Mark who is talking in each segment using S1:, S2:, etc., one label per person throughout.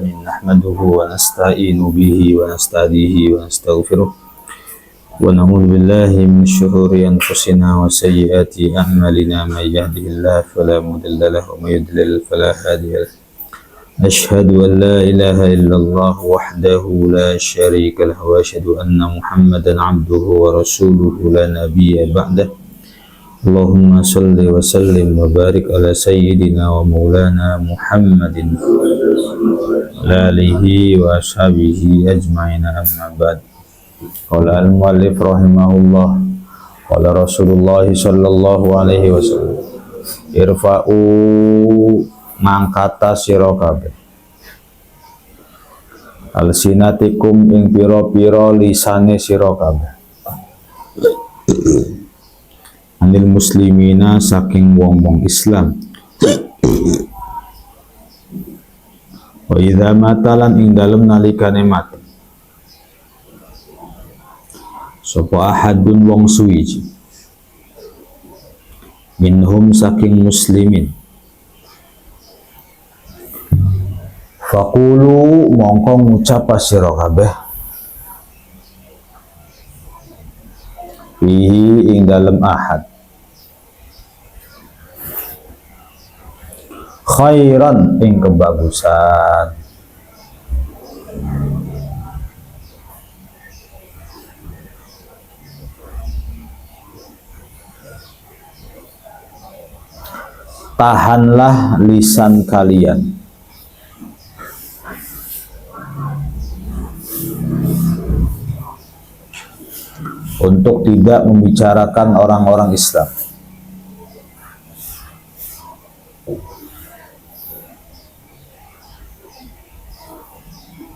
S1: نحمده ونستعين به ونستهديه ونستغفره ونعوذ بالله من شرور أنفسنا وسيئات أعمالنا من يهده الله فلا مضل له ومن يضلل فلا هادي له أشهد أن لا إله إلا الله وحده لا شريك له وأشهد أن محمدا عبده ورسوله لا نبي بعده اللهم صل وسلم وبارك على سيدنا ومولانا محمد آله وأصحابه أجمعين أما بعد. قال المؤلف رحمه الله قال رسول الله صلى الله عليه وسلم irfa'u mangkata sira kabeh alsinatikum ing pira-pira lisane sira kabeh anil muslimina saking wong-wong Islam wa idza matalan ing dalem nalikane mati sapa ahadun wong suwiji minhum saking muslimin faqulu mongko ngucap sira kabeh fihi ing dalem ahad khairan ing kebagusan tahanlah lisan kalian untuk tidak membicarakan orang-orang Islam.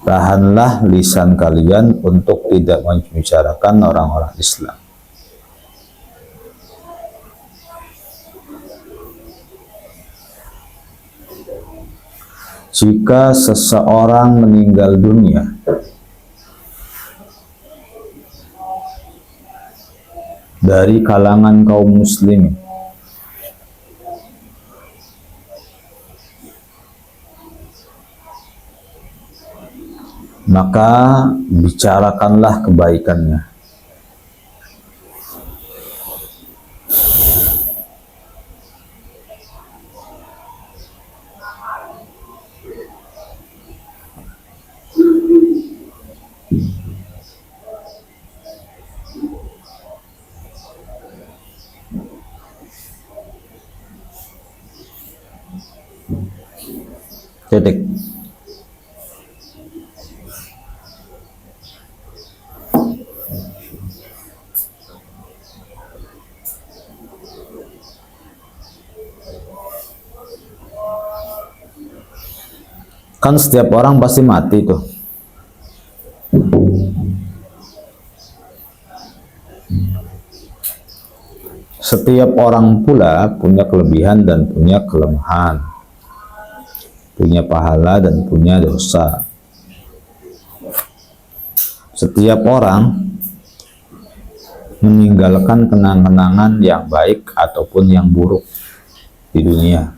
S1: Tahanlah lisan kalian untuk tidak membicarakan orang-orang Islam. Jika seseorang meninggal dunia dari kalangan kaum muslimin, maka bicarakanlah kebaikannya. Titik. Kan setiap orang pasti mati tuh. Setiap orang pula punya kelebihan dan punya kelemahan, punya pahala dan punya dosa. Setiap orang meninggalkan kenang-kenangan yang baik ataupun yang buruk di dunia.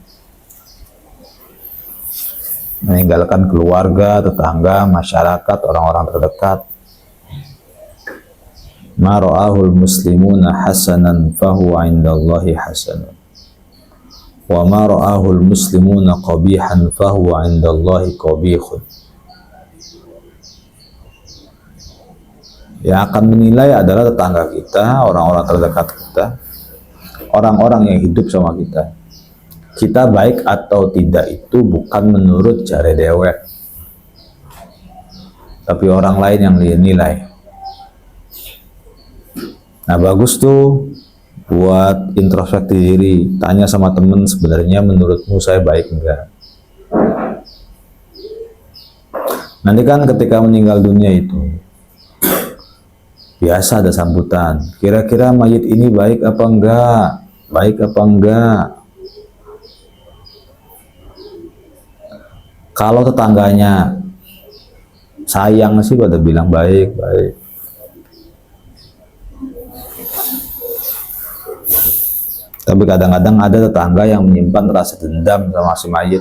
S1: Meninggalkan keluarga, tetangga, masyarakat, orang-orang terdekat. Ma ra'ahul muslimuna hasanan fahuwa indallahi hasanun. Wa ma ra'ahul muslimuna qabihan fahuwa indallahi qabihun. Yang akan menilai adalah tetangga kita, orang-orang terdekat kita, orang-orang yang hidup sama kita. Kita baik atau tidak itu bukan menurut jare dewek, tapi orang lain yang nilai. Nah bagus tuh buat introspeksi diri, tanya sama temen, sebenarnya menurutmu saya baik enggak? Nanti kan ketika meninggal dunia itu biasa ada sambutan, kira-kira mayit ini baik apa enggak? Baik apa enggak? Kalau tetangganya sayang sih pada bilang baik, baik. Tapi kadang-kadang ada tetangga yang menyimpan rasa dendam sama si mayit.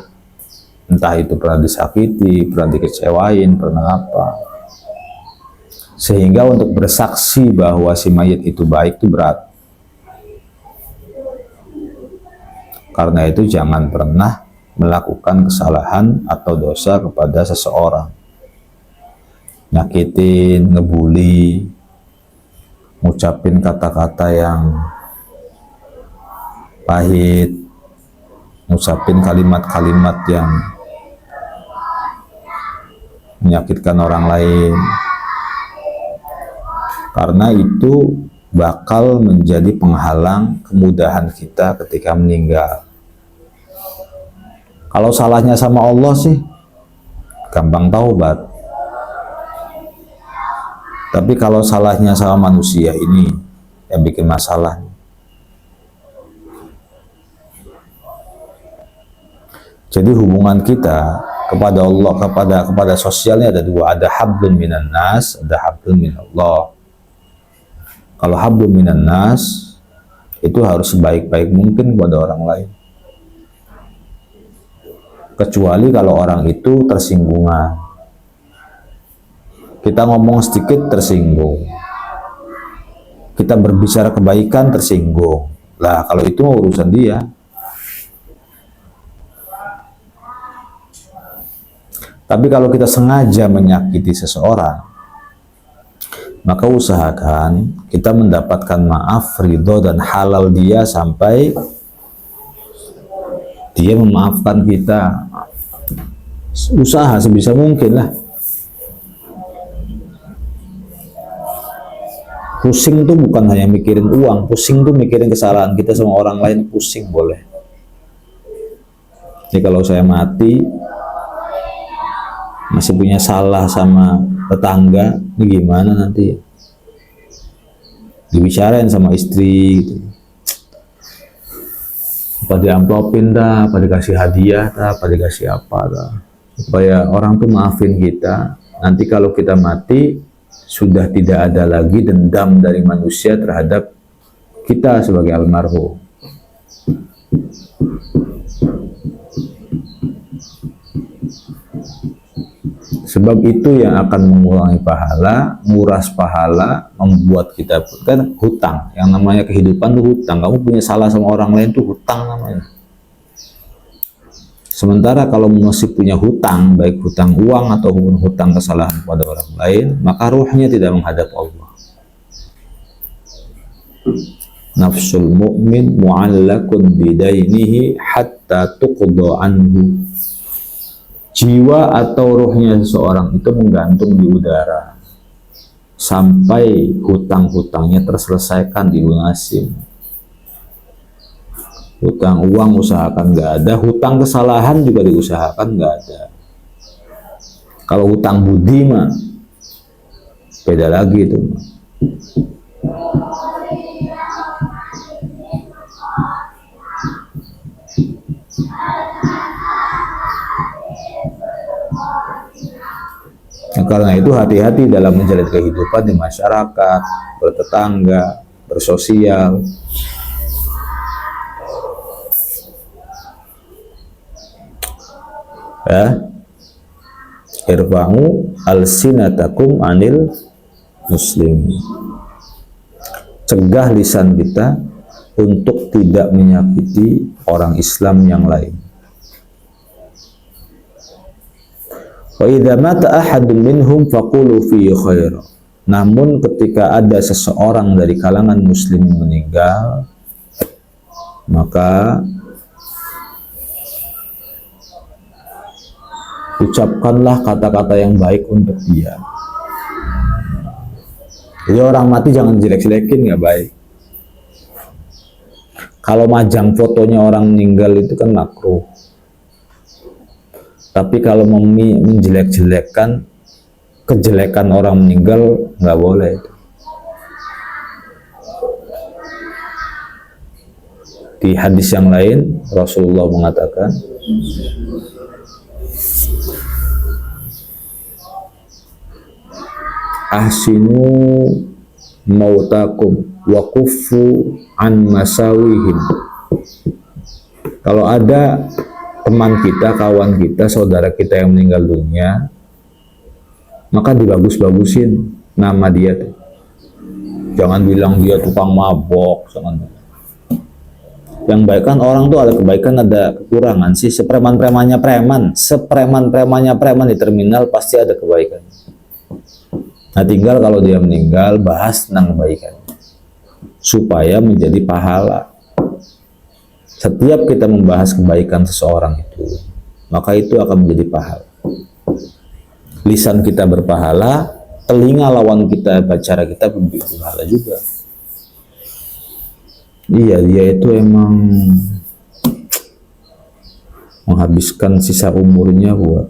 S1: Entah itu pernah disakiti, pernah dikecewain, pernah apa. Sehingga untuk bersaksi bahwa si mayit itu baik itu berat. Karena itu jangan pernah melakukan kesalahan atau dosa kepada seseorang. Nyakitin, ngebully, ngucapin kata-kata yang pahit, ngucapin kalimat-kalimat yang menyakitkan orang lain, karena itu bakal menjadi penghalang kemudahan kita ketika meninggal. Kalau salahnya sama Allah sih gampang taubat, tapi kalau salahnya sama manusia ini yang bikin masalah. Jadi hubungan kita kepada Allah, kepada sosialnya ada dua, ada hablum minan nas, ada hablum minallah. Kalau hablum minan nas itu harus sebaik-baik mungkin kepada orang lain, kecuali kalau orang itu tersinggungan. Kita ngomong sedikit tersinggung, kita berbicara kebaikan tersinggung. Lah kalau itu urusan dia. Tapi kalau kita sengaja menyakiti seseorang, maka usahakan kita mendapatkan maaf, ridho, dan halal dia sampai dia memaafkan kita. Usaha sebisa mungkin lah. Pusing tuh bukan hanya mikirin uang, pusing tuh mikirin kesalahan kita sama orang lain, pusing boleh. Jadi kalau saya mati masih punya salah sama tetangga, ini gimana nanti? Dibicarain sama istri gitu. Apa diamplopin dah, apa dikasih hadiah dah, apa dikasih apa dah, supaya orang tuh maafin kita. Nanti kalau kita mati sudah tidak ada lagi dendam dari manusia terhadap kita sebagai almarhum. Sebab itu yang akan mengurangi pahala, nguras pahala, membuat kita, kan hutang. Yang namanya kehidupan itu hutang. Kamu punya salah sama orang lain itu hutang namanya. Sementara kalau masih punya hutang, baik hutang uang ataupun hutang kesalahan pada orang lain, maka ruhnya tidak menghadap Allah. Nafsul mu'min mu'allakun bidainihi hatta tuqda anhu. Jiwa atau ruhnya seseorang itu menggantung di udara sampai hutang-hutangnya terselesaikan, dilunasin. Hutang uang usahakan nggak ada, hutang kesalahan juga diusahakan nggak ada. Kalau hutang budi mah beda lagi itu. Nah, karena itu hati-hati dalam menjalin kehidupan di masyarakat, bertetangga, bersosial. Ya, irfa'u alsinatakum anil muslim. Cegah lisan kita untuk tidak menyakiti orang Islam yang lain. Wa idza mata ahadun minhum faqulu fi khair. Namun ketika ada seseorang dari kalangan muslim meninggal, maka ucapkanlah kata-kata yang baik untuk dia. Jadi orang mati jangan jelek-jelekin, nggak baik. Kalau majang fotonya orang meninggal itu kan makruh. Tapi kalau menjelek-jelekkan kejelekan orang meninggal nggak boleh. Di hadis yang lain Rasulullah mengatakan, ahsinu mautakum wa kuffu an masawihim. Kalau ada teman kita, kawan kita, saudara kita yang meninggal dunia, maka dibagus-bagusin nama dia tuh. Jangan bilang dia tukang mabok, jangan. Yang baik kan orang tuh ada kebaikan, ada kekurangan sih. Sepreman-premannya preman di terminal pasti ada kebaikan. Nah, tinggal kalau dia meninggal, bahas tentang kebaikan supaya menjadi pahala. Setiap kita membahas kebaikan seseorang itu, maka itu akan menjadi pahala. Lisan kita berpahala, telinga lawan kita, bicara kita berpahala juga. Iya, dia itu emang menghabiskan sisa umurnya buat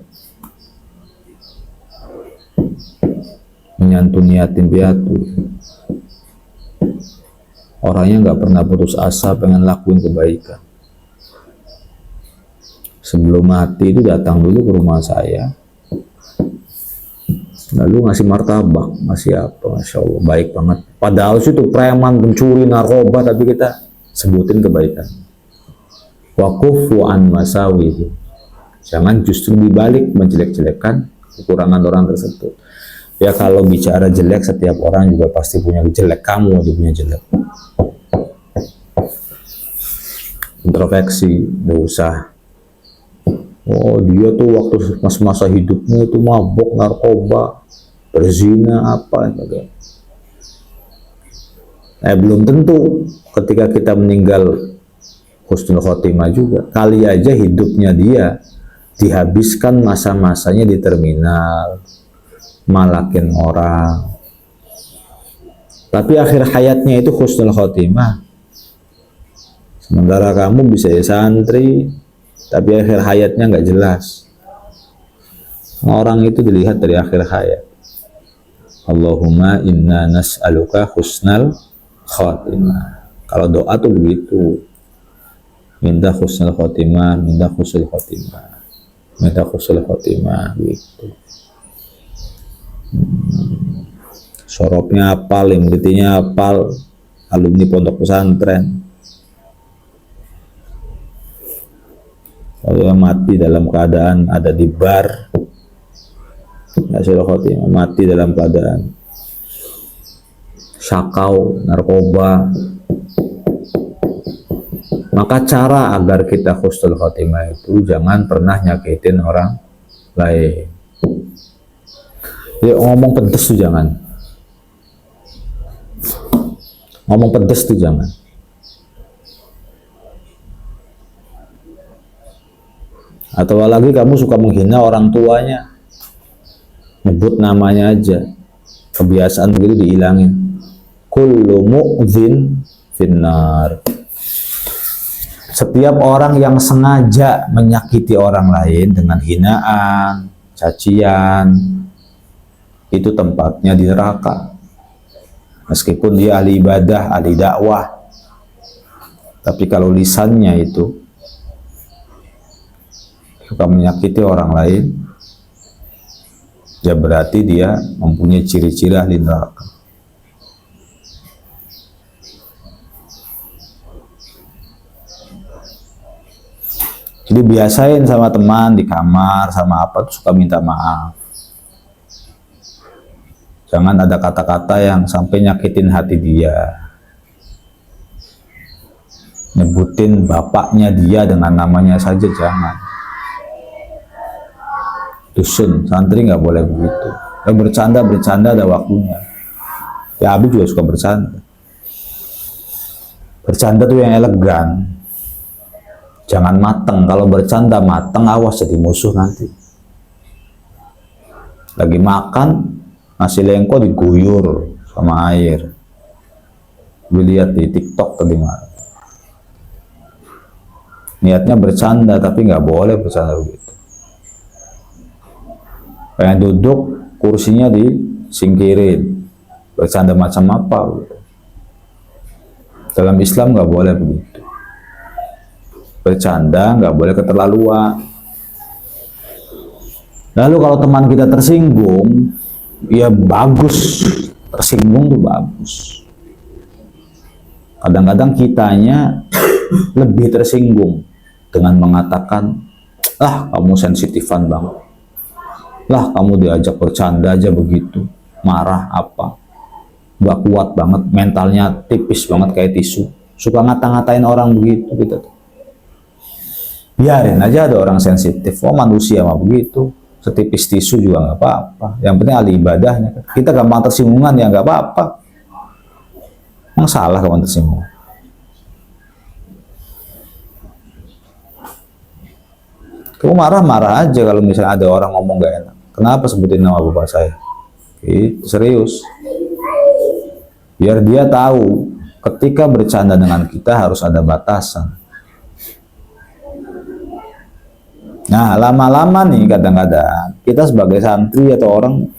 S1: menyantuni yatim piatu. Orangnya nggak pernah putus asa pengen lakuin kebaikan. Sebelum mati itu datang dulu ke rumah saya, lalu ngasih martabak, ngasih apa, Masya Allah, baik banget. Padahal itu preman, pencuri, narkoba, tapi kita sebutin kebaikan. Wakufu an masawi. Jangan justru dibalik menjelek-jelekan kekurangan orang tersebut. Ya kalau bicara jelek, setiap orang juga pasti punya jelek. Kamu aja punya jelek. Introspeksi, gak usah. Oh, dia tuh waktu masa hidupnya itu mabok, narkoba, berzina, apa gitu. Belum tentu ketika kita meninggal husnul khotimah juga. Kali aja hidupnya dia dihabiskan masa-masanya di terminal, malakin orang. Tapi akhir hayatnya itu husnul khotimah. Sementara kamu bisa ya santri, tapi akhir hayatnya nggak jelas. Orang itu dilihat dari akhir hayat. Allahumma inna nas'aluka husnal khotimah. Kalau doa tuh begitu. Minta husnul khotimah, minta husnul khotimah, minta husnul khotimah gitu. Sorobnya apal, imritinya apal, alumni pondok pesantren. Kalau mati dalam keadaan ada di bar, husnul khotimah, mati dalam keadaan sakau, narkoba. Maka cara agar kita husnul khotimah itu jangan pernah nyakitin orang lain. Ya, ngomong pedes tuh jangan. Ngomong pedes tuh jangan. Atau lagi kamu suka menghina orang tuanya, nyebut namanya aja. Kebiasaan begitu dihilangin. Kullu mu'dzin finnar. Setiap orang yang sengaja menyakiti orang lain dengan hinaan, cacian, itu tempatnya di neraka. Meskipun dia ahli ibadah, ahli dakwah, tapi kalau lisannya itu suka menyakiti orang lain, ya berarti dia mempunyai ciri-ciri ahli neraka. Jadi biasain sama teman di kamar, sama apa tuh suka minta maaf. Jangan ada kata-kata yang sampai nyakitin hati dia. Nyebutin bapaknya dia dengan namanya saja jangan. Dusun, santri nggak boleh begitu. Ya, bercanda ada waktunya. Ya Abi juga suka bercanda. Bercanda tuh yang elegan. Jangan mateng. Kalau bercanda mateng, awas jadi musuh nanti. Lagi makan, nasi lengko diguyur sama air. Dilihat di TikTok tadi malam. Niatnya bercanda, tapi nggak boleh bercanda begitu. Pengen duduk, kursinya disingkirin. Bercanda macam apa? Gitu. Dalam Islam nggak boleh begitu. Bercanda nggak boleh keterlaluan. Lalu kalau teman kita tersinggung, ya bagus, tersinggung tuh bagus. Kadang-kadang kitanya lebih tersinggung dengan mengatakan Lah kamu sensitifan banget. Lah kamu diajak bercanda aja begitu, marah apa? Nggak kuat banget, mentalnya tipis banget kayak tisu. Suka ngata-ngatain orang begitu gitu. Biarin aja ada orang sensitif. Oh manusia mah begitu. Setipis tisu juga nggak apa-apa. Yang penting ahli ibadahnya. Kita gampang tersinggungan ya nggak apa-apa. Yang salah kamu tersinggung. Kamu marah-marah aja kalau misalnya ada orang ngomong gak enak. Kenapa sebutin nama bapak saya? Itu serius. Biar dia tahu ketika bercanda dengan kita harus ada batasan. Nah, lama-lama nih kadang-kadang kita sebagai santri atau orang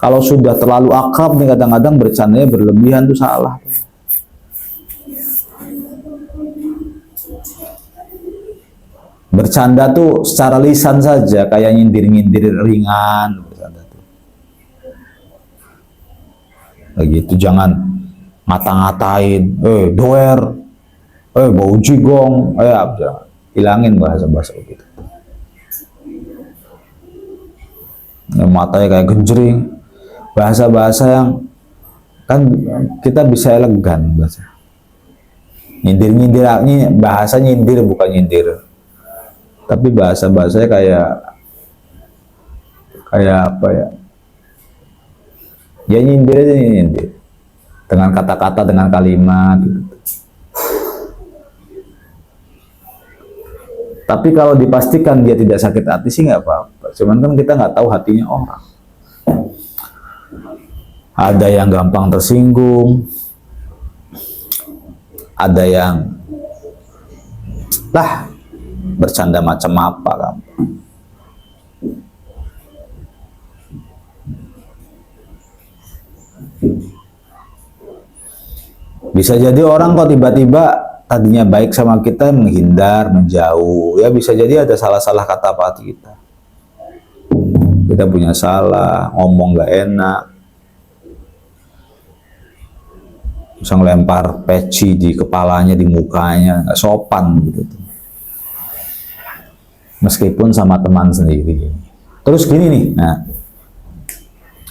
S1: kalau sudah terlalu akrab nih kadang-kadang bercandanya berlebihan tuh salah. Bercanda tuh secara lisan saja kayak nyindir-nyindir ringan bercanda tuh. Begitu jangan ngata-ngatain, doer, bau jigong, hilangin bahasa-bahasa begitu. Matanya kayak genjring, bahasa-bahasa yang kan kita bisa elegan bahasa. Nyindir-nyindir, bahasa nyindir bukan nyindir. Tapi bahasa-bahasanya kayak apa ya? Ya nyindir aja nyindir. Dengan kata-kata, dengan kalimat gitu. Tapi kalau dipastikan dia tidak sakit hati sih nggak apa-apa. Cuman kan kita nggak tahu hatinya orang. Ada yang gampang tersinggung, ada yang bercanda macam apa kamu. Bisa jadi orang kok tiba-tiba tadinya baik sama kita menghindar, menjauh. Ya bisa jadi ada salah-salah kata hati kita. Kita punya salah, ngomong gak enak. Bisa ngelempar peci di kepalanya, di mukanya, gak sopan gitu. Meskipun sama teman sendiri. Terus gini nih, nah,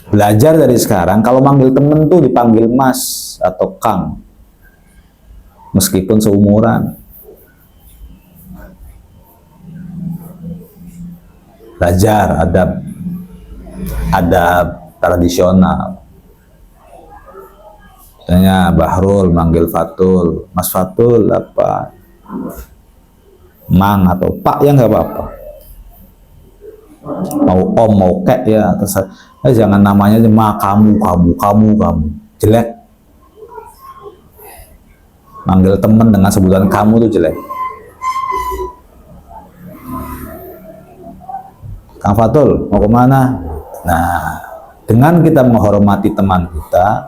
S1: belajar dari sekarang, kalau manggil temen tuh dipanggil Mas atau Kang. Meskipun seumuran. Belajar adab tradisional. Misalnya Bahrul manggil Fatul, Mas Fatul apa? Mang atau Pak ya nggak apa-apa. Mau Om mau Kek ya, jangan namanya cuma kamu jelek. Manggil teman dengan sebutan kamu tuh jelek. Kang Fatul mau kemana? Nah, dengan kita menghormati teman kita,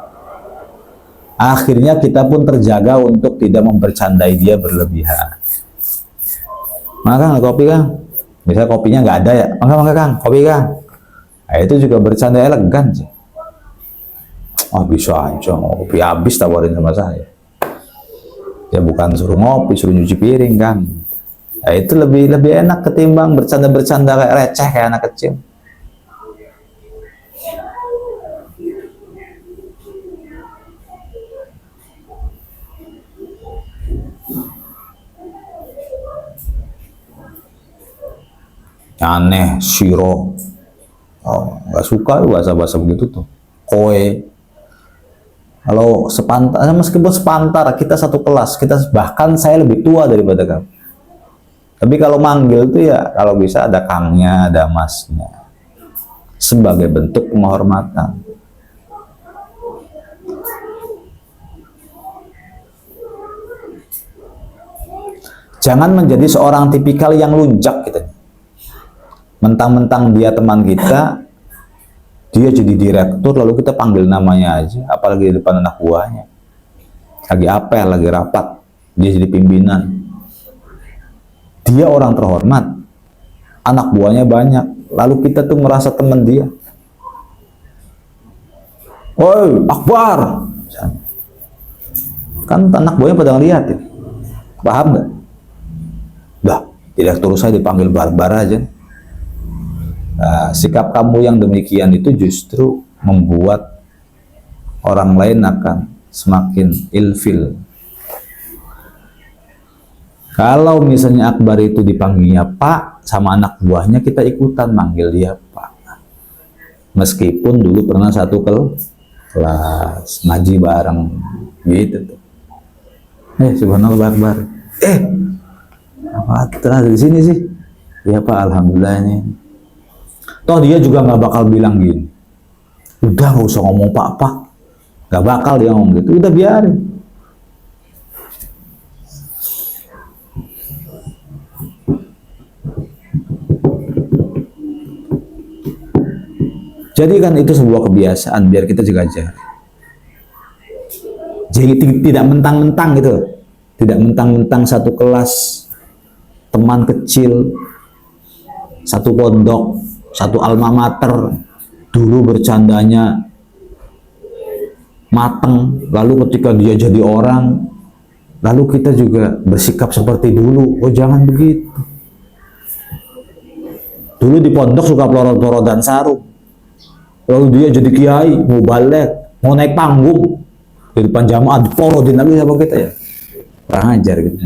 S1: akhirnya kita pun terjaga untuk tidak membercandai dia berlebihan. Maka nggak kopi Kang? Misalnya kopinya nggak ada ya, maka Kang, kopi Kang. Nah, itu juga bercanda elegan sih. Oh bisa aja, kopi habis tawarin sama saya. Ya bukan suruh ngopi, suruh nyuci piring Kang. Nah, itu lebih enak ketimbang bercanda-bercanda kayak receh kayak anak kecil. Aneh, siro, nggak suka bahasa-bahasa begitu tuh. Koe, kalau sepantar, meskipun sepantar, kita satu kelas, bahkan saya lebih tua daripada kamu. Tapi kalau manggil tuh ya, kalau bisa ada kangnya, ada masnya, sebagai bentuk penghormatan. Jangan menjadi seorang tipikal yang lunjak gitu. Mentang-mentang dia teman kita, dia jadi direktur, lalu kita panggil namanya aja, apalagi di depan anak buahnya. Lagi apel, lagi rapat, dia jadi pimpinan. Dia orang terhormat, anak buahnya banyak, lalu kita tuh merasa teman dia. Woi, Akbar! Kan anak buahnya pada ngeliatin. Paham nggak? Dah, direktur saya dipanggil barbar aja. Nah, sikap kamu yang demikian itu justru membuat orang lain akan semakin ilfil. Kalau misalnya Akbar itu dipanggilnya Pak sama anak buahnya, kita ikutan manggil dia Pak. Meskipun dulu pernah satu kelas ngaji bareng gitu tuh. Subhanallah Akbar. Apa terus di sini sih? Ya Pak, alhamdulillah ini. Toh dia juga nggak bakal bilang gini. Udah nggak usah ngomong Pak. Nggak bakal dia ngomong gitu. Udah biarin. Jadi kan itu sebuah kebiasaan biar kita jaga jarak. Jadi tidak mentang-mentang gitu. Tidak mentang-mentang satu kelas, teman kecil, satu pondok, satu alma mater, dulu bercandanya mateng, lalu ketika dia jadi orang, lalu kita juga bersikap seperti dulu. Oh jangan begitu. Dulu di pondok suka pelorot-pelorot dan sarung, lalu dia jadi kiai, mau balik, mau naik panggung di depan jamaah, dipelorotin lagi sama kita ya. Kurang ajar gitu.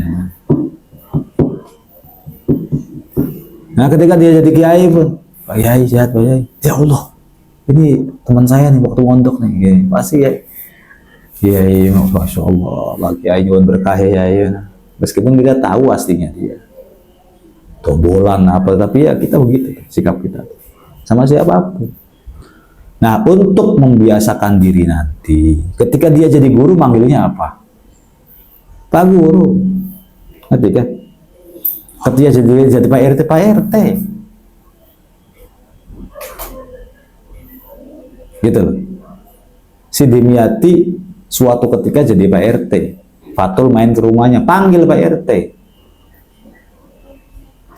S1: Nah ketika dia jadi kiai pun, Pak Yai sehat Pak Yai, ya Allah ini teman saya nih waktu mondok nih, gini. Pasti ya Kiai, masya Allah Pak Kiai nyuwun berkah ya. Meskipun kita tahu aslinya dia tombolan apa, tapi ya kita begitu sikap kita sama siapapun. Nah untuk membiasakan diri nanti ketika dia jadi guru manggilnya apa? Pak Guru. Ngerti kan? Ketika jadi Pak RT, Pak RT. Gitu loh. Si Dimyati suatu ketika jadi Pak RT. Fatul main ke rumahnya, panggil Pak RT.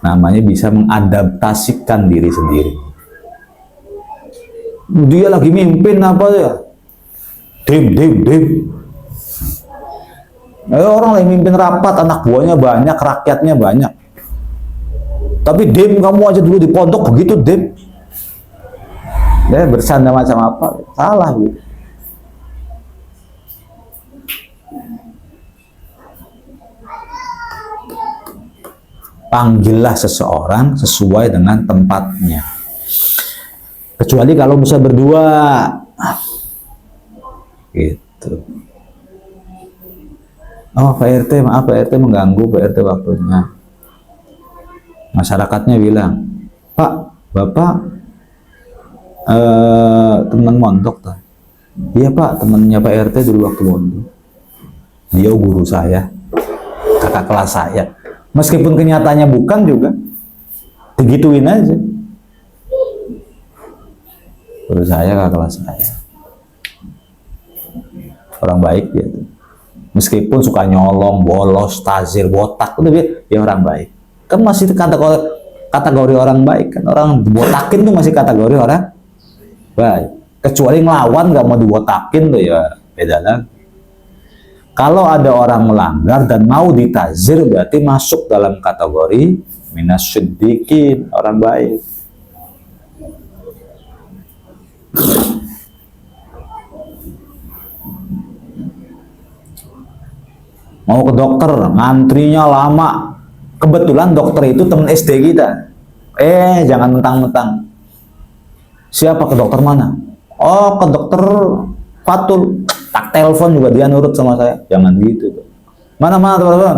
S1: Namanya bisa mengadaptasikan diri sendiri. Dia lagi mimpin apa ya? Dim. Orang lagi mimpin rapat, anak buahnya banyak, rakyatnya banyak. Tapi dim, kamu aja dulu di pondok begitu dim. Ya bersanda macam apa? Salah gitu. Panggillah seseorang sesuai dengan tempatnya. Kecuali kalau bisa berdua. Gitu. Oh Pak RT, maaf Pak RT mengganggu Pak RT waktunya. Masyarakatnya bilang, Pak, Bapak teman mondok tuh. Iya Pak, temannya Pak RT dulu waktu mondok. Dia guru saya, kakak kelas saya. Meskipun kenyataannya bukan juga, digituin aja. Guru saya, kakak kelas saya. Orang baik dia tuh. Meskipun suka nyolong, bolos, tazir, botak, udah dia orang baik. Kan masih kategori orang baik kan. Orang dibotakin tuh masih kategori orang baik. Kecuali ngelawan nggak mau dibotakin tuh ya beda lagi. Kalau ada orang melanggar dan mau ditazir berarti masuk dalam kategori minasyiddiqin, orang baik. Mau ke dokter, ngantrinya lama. Kebetulan dokter itu teman SD kita. Jangan mentang-mentang. Siapa ke dokter mana? Oh, ke dokter Fatul. Tak telepon juga dia nurut sama saya. Jangan gitu. Mana teman-teman?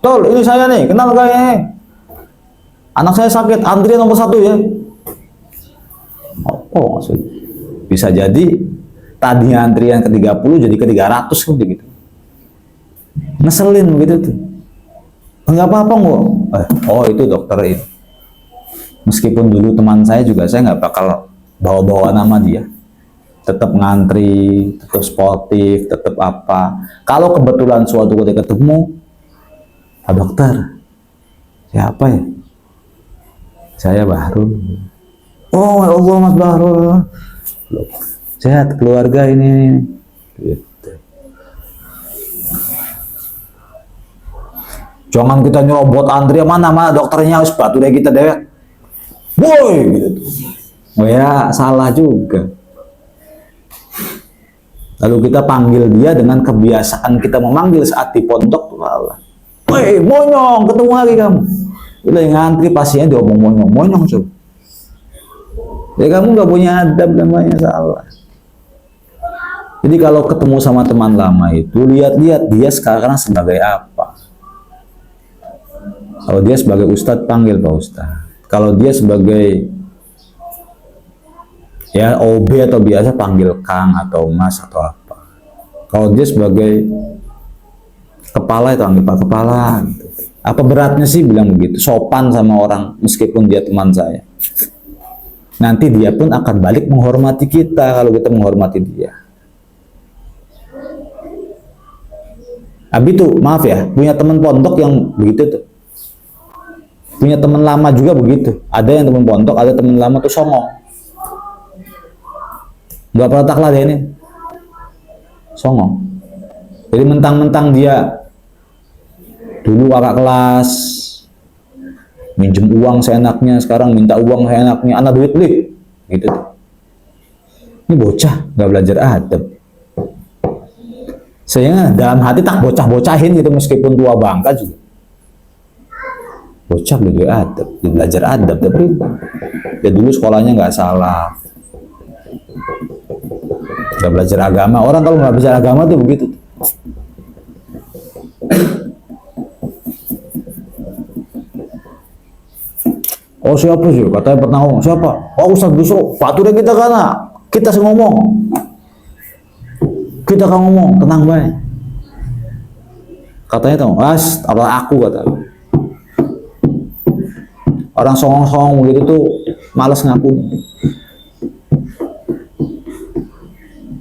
S1: Tol, ini saya nih, kenal kayaknya. Anak saya sakit, antri nomor 1 ya. Oh, maksud. Bisa jadi tadinya antrian ke 30 jadi ke 300 kan begitu. Ngeselin begitu tuh. Enggak apa-apa kok. Oh itu dokter ini. Meskipun dulu teman saya juga, saya nggak bakal bawa-bawa nama dia. Tetap ngantri, tetap sportif, tetap apa. Kalau kebetulan suatu ketika ketemu, Pak dokter, siapa ya? Saya Bahrul. Oh ya Allah Mas Bahrul. Sehat keluarga ini. Gitu.
S2: Jangan kita nyerobot antri, mana dokternya harus batu deh kita dewek. Boy gitu. Oh ya, salah juga. Lalu kita panggil dia dengan kebiasaan kita memanggil saat di pondok tuh Allah. Woi, monyong, ketemu lagi kamu. Udah ngantri pasiennya diomong monyong coba. Ya kamu nggak punya adab, namanya salah. Jadi kalau ketemu sama teman lama itu, lihat-lihat dia sekarang sebagai apa. Kalau dia sebagai ustadz, panggil Pak Ustadz. Kalau dia sebagai ya OB atau biasa, panggil Kang atau Mas atau apa. Kalau dia sebagai kepala itu panggil Pak Kepala. Gitu. Apa beratnya sih bilang begitu? Sopan sama orang meskipun dia teman saya. Nanti dia pun akan balik menghormati kita kalau kita menghormati dia. Abi tuh, maaf ya, punya teman pondok yang begitu tuh. Punya teman lama juga begitu. Ada yang teman pondok, ada teman lama tuh songong. Nggak pernah tak ladenin. Songong. Jadi mentang-mentang dia dulu kakak kelas, minjem uang seenaknya, sekarang minta uang seenaknya, anak duit beli. Gitu tuh. Ini bocah, nggak belajar adab. Saya dalam hati tak bocah-bocahin gitu meskipun tua bangka juga. Bocah belajar adab, tapi dia dulu sekolahnya nggak salah, nggak belajar agama. Orang kalau nggak belajar agama tuh begitu. Oh siapa sih? Katanya pernah ngomong siapa? Oh Ustadz Busro, paturnya kita karena kita sih ngomong, kita kan ngomong tenang baik. Katanya tuh, apa aku kata. Orang songong-songong begitu tuh malas ngaku.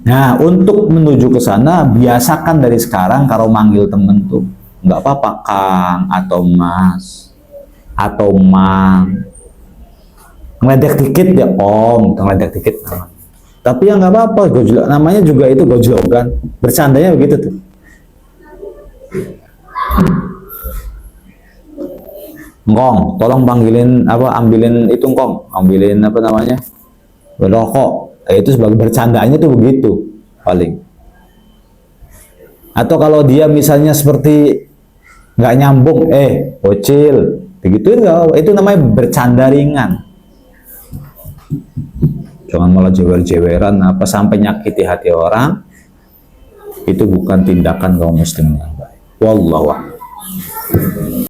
S2: Nah, untuk menuju ke sana, biasakan dari sekarang kalau manggil temen tuh nggak apa-apa Kang atau Mas atau Mang. Ngeledek dikit ya Om, ngeledek dikit. Tapi ya nggak apa-apa, namanya juga itu gojlogan. Bercandanya begitu tuh. Ngkong, tolong panggilin apa, ambilin itu Ngkong, ambilin apa namanya, rokok. Itu sebagai bercandanya tuh begitu paling. Atau kalau dia misalnya seperti nggak nyambung, bocil, begitu itu namanya bercanda ringan. Jangan malah jewer-jeweran apa sampai nyakiti hati orang. Itu bukan tindakan kaum muslimin yang baik. Wallahu a'lam.